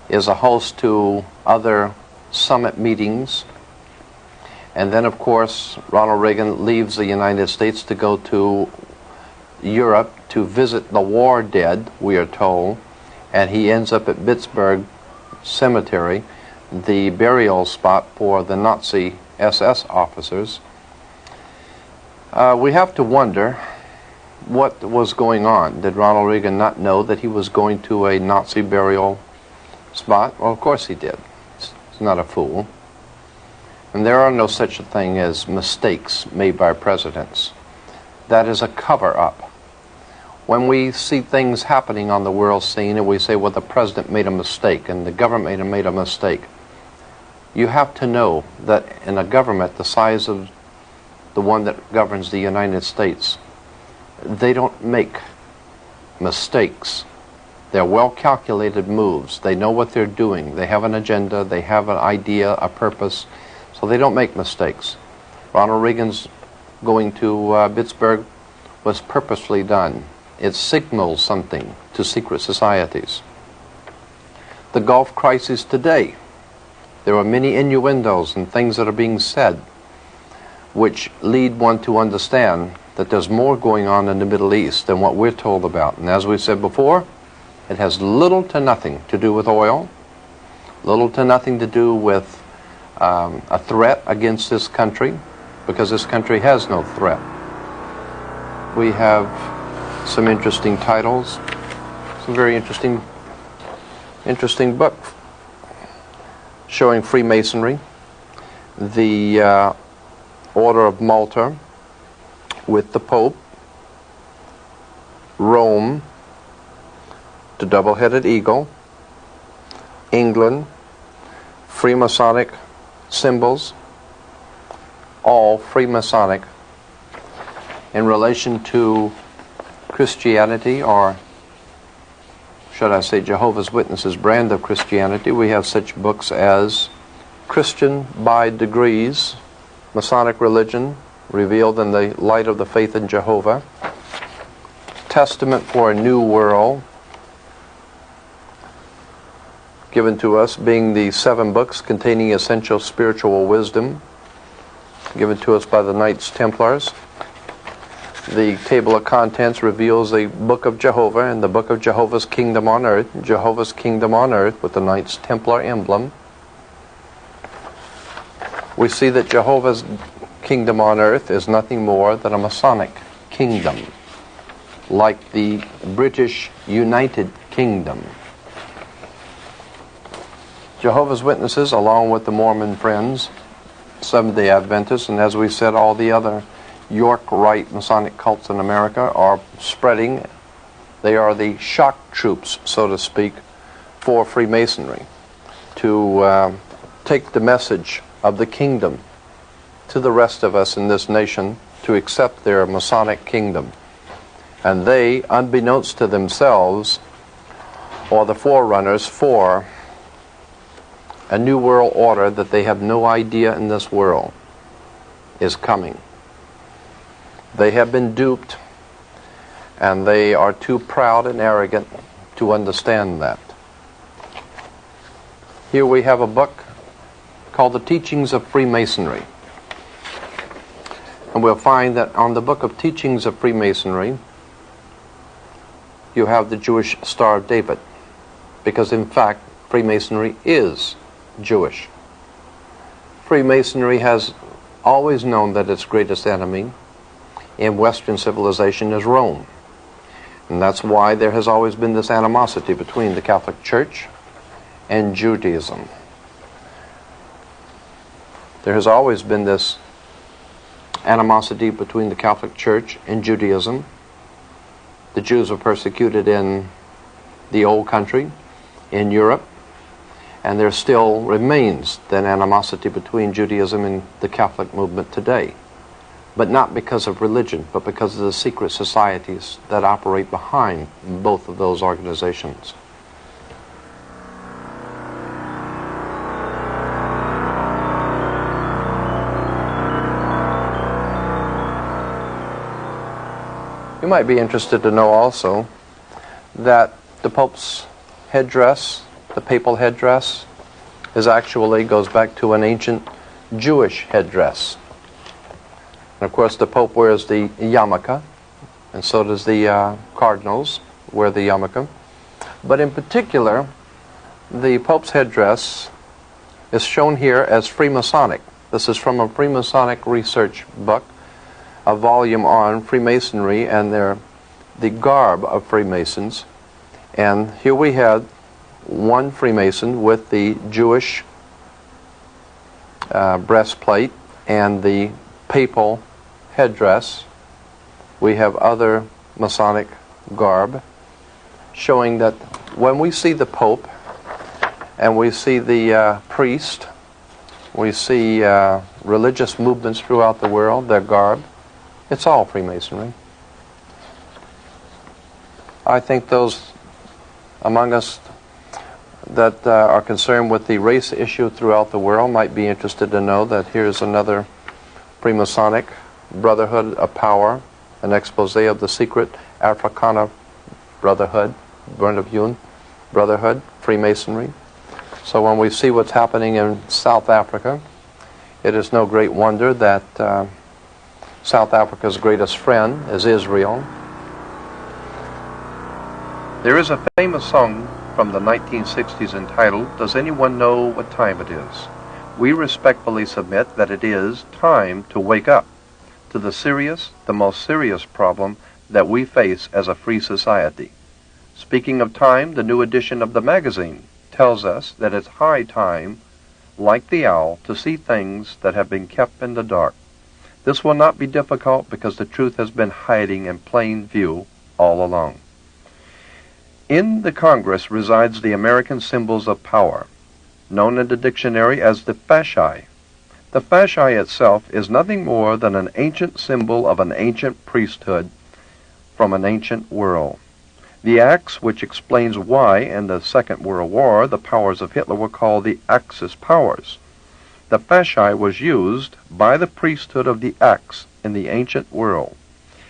is a host to other summit meetings. And then, of course, Ronald Reagan leaves the United States to go to Europe to visit the war dead, we are told, and he ends up at Pittsburgh Cemetery, the burial spot for the Nazi SS officers. We have to wonder what was going on. Did Ronald Reagan not know that he was going to a Nazi burial spot? Well, of course he did. He's not a fool. And there are no such a thing as mistakes made by presidents. That is a cover-up. When we see things happening on the world scene and we say, well, the president made a mistake and the government made a mistake, you have to know that in a government the size of the one that governs the United States, they don't make mistakes. They're well-calculated moves. They know what they're doing. They have an agenda. They have an idea, a purpose. So they don't make mistakes. Ronald Reagan's going to Pittsburgh was purposely done. It signals something to secret societies. The Gulf crisis today, there are many innuendos and things that are being said which lead one to understand that there's more going on in the Middle East than what we're told about. And as we said before, it has little to nothing to do with oil, little to nothing to do with a threat against this country, because this country has no threat. We have some interesting titles, some very interesting book showing Freemasonry, the Order of Malta with the Pope, Rome, the double-headed eagle, England, Freemasonic symbols, all Freemasonic in relation to Christianity, or should I say Jehovah's Witnesses' brand of Christianity. We have such books as Christian by Degrees, Masonic Religion Revealed in the Light of the Faith in Jehovah, Testament for a New World, given to us being the 7 books containing essential spiritual wisdom, given to us by the Knights Templars. The table of contents reveals the Book of Jehovah and the Book of Jehovah's Kingdom on Earth, Jehovah's Kingdom on Earth with the Knights Templar emblem. We see that Jehovah's Kingdom on Earth is nothing more than a Masonic kingdom, like the British United Kingdom. Jehovah's Witnesses, along with the Mormon Friends, Seventh-day Adventists, and as we said, all the other York Rite Masonic cults in America are spreading. They are the shock troops, so to speak, for Freemasonry to take the message of the kingdom to the rest of us in this nation to accept their Masonic kingdom. And they, unbeknownst to themselves, are the forerunners for a new world order that they have no idea in this world is coming. They have been duped, and they are too proud and arrogant to understand that. Here we have a book called The Teachings of Freemasonry. And we'll find that on the book of Teachings of Freemasonry, you have the Jewish Star of David, because in fact, Freemasonry is Jewish. Freemasonry has always known that its greatest enemy in Western civilization is Rome. And that's why there has always been this animosity between the Catholic Church and Judaism. There has always been this animosity between the Catholic Church and Judaism. The Jews were persecuted in the Old Country, in Europe, and there still remains that animosity between Judaism and the Catholic movement today. But not because of religion, but because of the secret societies that operate behind both of those organizations. You might be interested to know also that the Pope's headdress, the papal headdress, goes back to an ancient Jewish headdress. And of course the Pope wears the yarmulke, and so does the cardinals wear the yarmulke. But in particular, the Pope's headdress is shown here as Freemasonic. This is from a Freemasonic research book, a volume on Freemasonry and the garb of Freemasons. And here we had one Freemason with the Jewish breastplate and the papal headdress. We have other Masonic garb showing that when we see the Pope and we see the priest, we see religious movements throughout the world, their garb, it's all Freemasonry. I think those among us that are concerned with the race issue throughout the world might be interested to know that here's another Freemasonic Brotherhood of Power, an expose of the secret Africana Brotherhood, Brotherhood, Freemasonry. So when we see what's happening in South Africa, it is no great wonder that South Africa's greatest friend is Israel. There is a famous song from the 1960s entitled, "Does Anyone Know What Time It Is?" We respectfully submit that it is time to wake up to the most serious problem that we face as a free society. Speaking of time, the new edition of the magazine tells us that it's high time, like the owl, to see things that have been kept in the dark. This will not be difficult because the truth has been hiding in plain view all along. In the Congress resides the American symbols of power, known in the dictionary as the fasci. The fasci itself is nothing more than an ancient symbol of an ancient priesthood from an ancient world. The axe, which explains why in the Second World War the powers of Hitler were called the Axis powers. The fasci was used by the priesthood of the axe in the ancient world,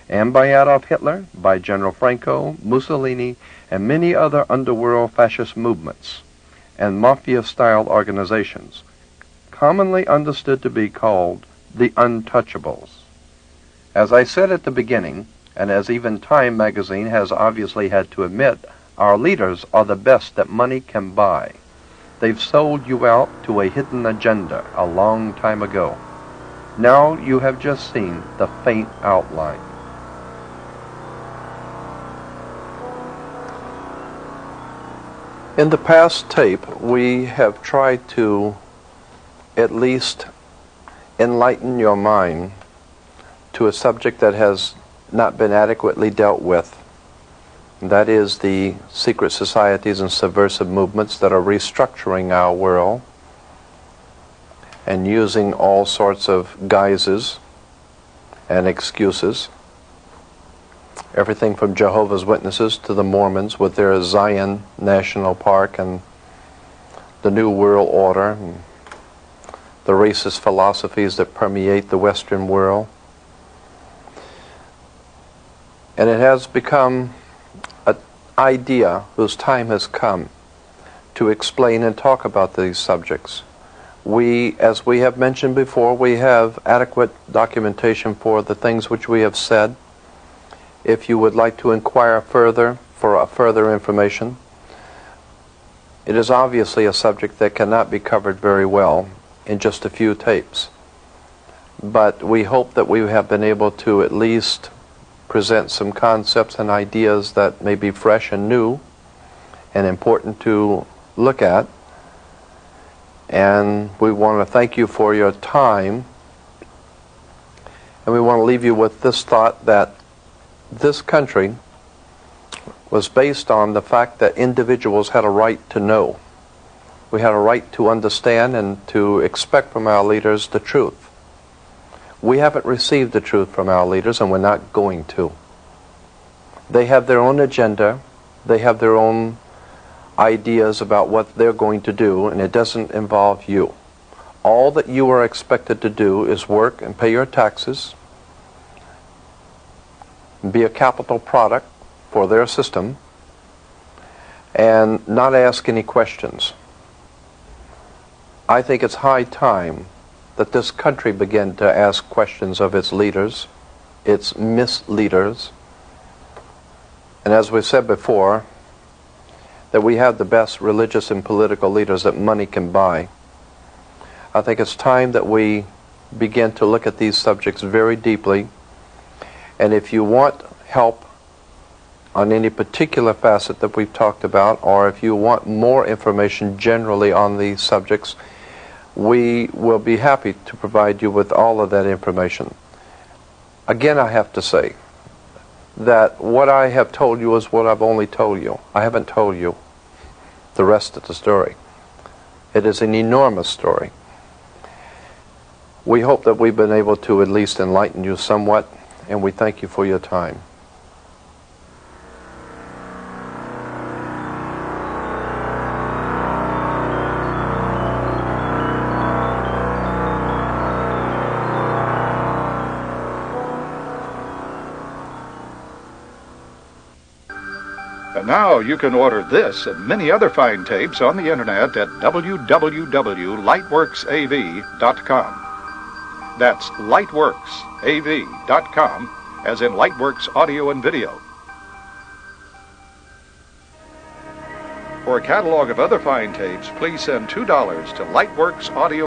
and by Adolf Hitler, by General Franco, Mussolini, and many other underworld fascist movements and mafia-style organizations, commonly understood to be called the Untouchables. As I said at the beginning, and as even Time magazine has obviously had to admit, our leaders are the best that money can buy. They've sold you out to a hidden agenda a long time ago. Now you have just seen the faint outline. In the past tape, we have tried to at least enlighten your mind to a subject that has not been adequately dealt with. That is the secret societies and subversive movements that are restructuring our world and using all sorts of guises and excuses. Everything from Jehovah's Witnesses to the Mormons with their Zion National Park and the New World Order and the racist philosophies that permeate the Western world. And it has become an idea whose time has come to explain and talk about these subjects. As we have mentioned before, we have adequate documentation for the things which we have said. If you would like to inquire further for further information, it is obviously a subject that cannot be covered very well in just a few tapes. But we hope that we have been able to at least present some concepts and ideas that may be fresh and new and important to look at And we want to thank you for your time. And we want to leave you with this thought, that this country was based on the fact that individuals had a right to know. We had a right to understand and to expect from our leaders the truth. We haven't received the truth from our leaders, and we're not going to. They have their own agenda. They have their own ideas about what they're going to do, and it doesn't involve you. All that you are expected to do is work and pay your taxes, be a capital product for their system, and not ask any questions. I think it's high time that this country begin to ask questions of its leaders, its misleaders, and as we said before, that we have the best religious and political leaders that money can buy. I think it's time that we begin to look at these subjects very deeply, and if you want help on any particular facet that we've talked about, or if you want more information generally on these subjects, we will be happy to provide you with all of that information. Again, I have to say that what I have told you is what I've only told you. I haven't told you the rest of the story. It is an enormous story. We hope that we've been able to at least enlighten you somewhat, and we thank you for your time. And now you can order this and many other fine tapes on the internet at www.lightworksav.com. That's lightworksav.com, as in Lightworks Audio and Video. For a catalog of other fine tapes, please send $2 to Lightworks Audio.